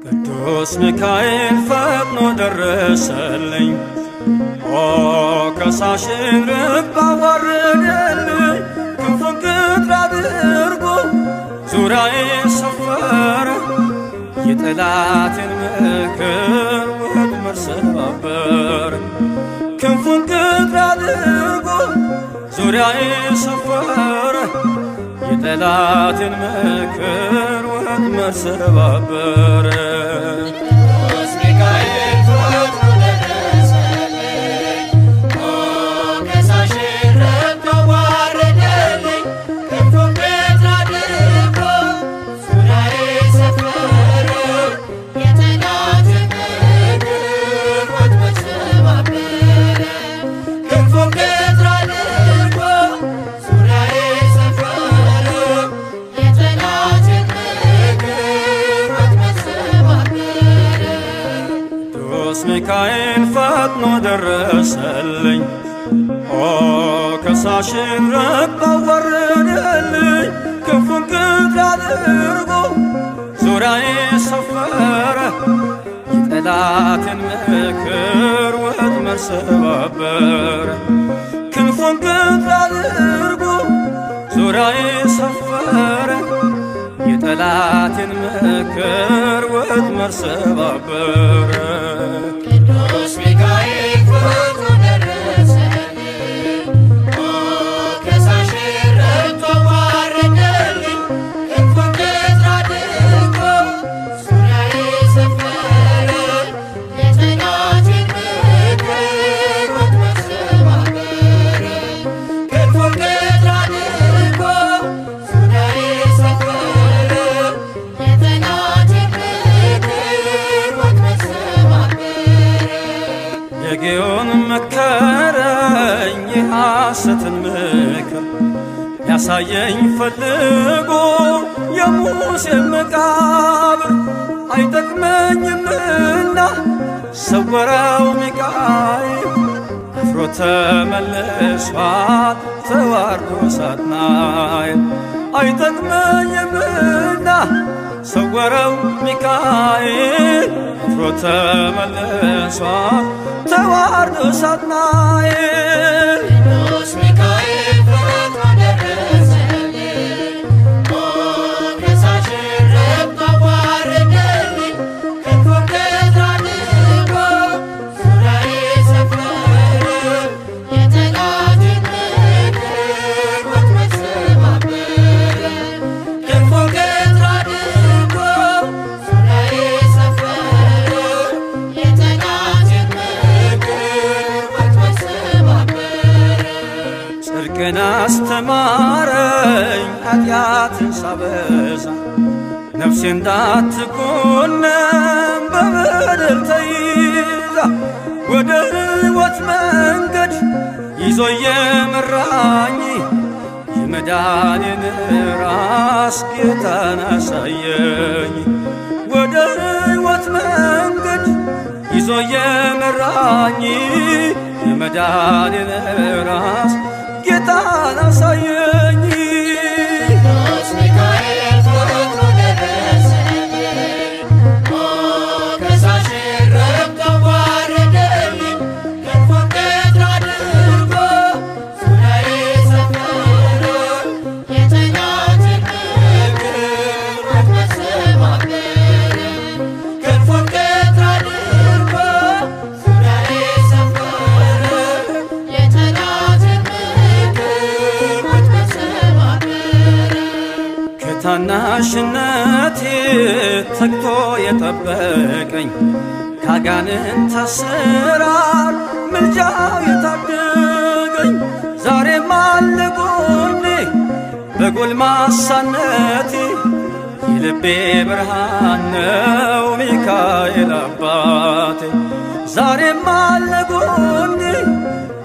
ቅዱስ ሚካኤል ፈጥኖ ደረሰልኝ ከሳሽን ርግብ አዋረደልኝ ክንፉን ቅጥር አድርጎ ዙሪያዬን ሰፈረ የጠላቴን ምክር ወጥመድ ሰባበረ ክንፉን ቅጥር አድርጎ ዙሪያዬን ሰፈረ የጠላቴን ምክር ወጥመድ ሰባበረ ቅዱስ ሚካኤል ፈጥኖ ደረሰልኝ ከሳሽን ርግብ አዋረደልኝ ክንፉን ቅጥር አድርጎ ዙሪያዬን ሰፈረ የጠላቴን ምክር ወጥመድ ሰባበረ ክንፉን ቅጥር አድርጎ ዙሪያዬን ሰፈረ የጠላቴን ምክር ወጥመድ ሰባበረ ቅዱስ ሚካኤል ፈጥኖ ደረሰልኝ ከሳሽን ርግብ አዋረደልኝ ክንፉን ቅጥር አድርጎ ዙሪያዬን ሰፈረ የጠላቴን ምክር ወጥመድ ሰባበረ ክንፉን ቅጥር አድርጎ ዙሪያዬን ሰፈረ የጠላቴን ምክር ወጥመድ ሰባበረ ቅዱስ ሚካኤል ፈጥኖ ደረሰልኝ ከሳሽን ርግብ አዋረደልኝ ክንፉን ቅጥር አድርጎ ዙሪያዬን ሰፈረ የጠላቴን ምክር ወጥመድ ሰባበረ ክንፉን ቅጥር አድርጎ ዙሪያዬን ሰፈረ የጠላቴን ምክር ወጥመድ ሰባበረ የጌዮን መከረኝ የሐሰትን ምክር ያሳየኝ ፈልጎ የሙሴን መቃብር አይጠቅመኝምና ሰወረው ሚካኤል አፍሮ ተመልሷል ተዋርዶ ሳጥናኤል አይጠቅመኝምና ሰወረው ሚካኤል አፍሮ ተመልሷል ተዋርዶ ሳጥናኤል ቅዱስ ሚካኤል ፈጥኖ ደረሰልኝ ከሳሽን ርግብ አዋረደልኝ ክንፉን ቅጥር አድርጎ ዙሪያዬን ሰፈረ የጠላቴን ምክር ወጥመድ ሰባበረ ክንፉን ቅጥር አድርጎ ዙሪያዬን ሰፈረ የጠላቴን ምክር ወጥመድ ሰባበረ ጽድቅን አስተማረኝ ኃጢአትን ሳበዛ ነፍሴ እንዳትኮነን በበደል ተይዛ ወደ ሕይወት መንገድ ይዞ የመራኝ የመዳኔን ራስ ጌታን አሳየኝ ወደ ሕይወት መንገድ ይዞ የመራኝ የመዳኔን ራስ ጌታን አሳየኝ ቅዱስ ሚካኤል ፈጥኖ ደረሰልኝ ከሳሽን ርግብ አዋረደልኝ ክንፉን ቅጥር አድርጎ ዙሪያዬን ሰፈረ የጠላቴን ምክር ወጥመድ ሰባበረ ክንፉን ቅጥር አድርጎ ዙሪያዬን ሰፈረ የጠላቴን ምክር ወጥመድ ሰባበረ ከታናሽነቴ ተግቶ የጠበቀኝ ካጋንንት አሰራር ምልጃው የታደገኝ ዛሬም አለ ጎኔ በጎልማሳነቴ የልቤ ብርሃን ነው ሚካኤል አባቴ። ዛሬም አለ ጎኔ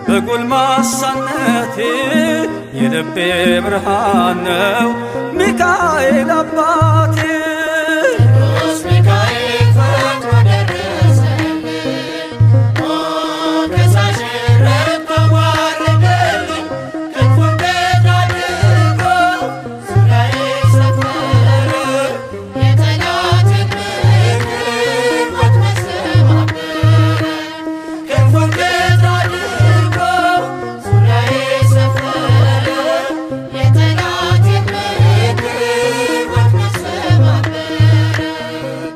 በጎልማሳነቴ የልቤ ብርሃን ነው ሚካኤል አባቴ። ቅዱስ ሚካኤል ፈጥኖ ደረሰልኝ፣ ከሳሽ ረድቶ ዋረደልኝ። ክንፉን ቀኝ አድርጎ ዙሪያዬ ሰፈረ፣ የጠላቴን ምክር ወጥመድ ሰባበረ። ክንፉን ቀኝ አድርጎ ዙሪያዬ ሰፈረ፣ የጠላቴን ምክር ወጥመድ ሰባበረ።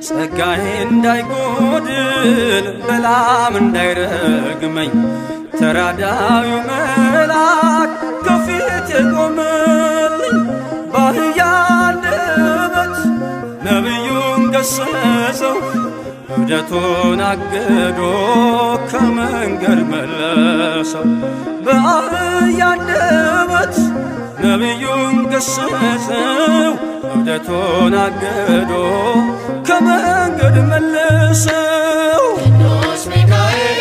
ጸጋዬ እንዳይጎድል በላም እንዳይረግመኝ ተራዳዩ መልአክ ከፊት የቆመልኝ። በአህያ አንደበት ነቢዩን ገሰጸው፣ እብደቱን አግዶ ከመንገድ መለሰው። በአህያ አንደበት ነቢዩን ገሰጸው፣ እብደቱን አግዶ ከመንገድ መለሰው። ቅዱስ ሚካኤል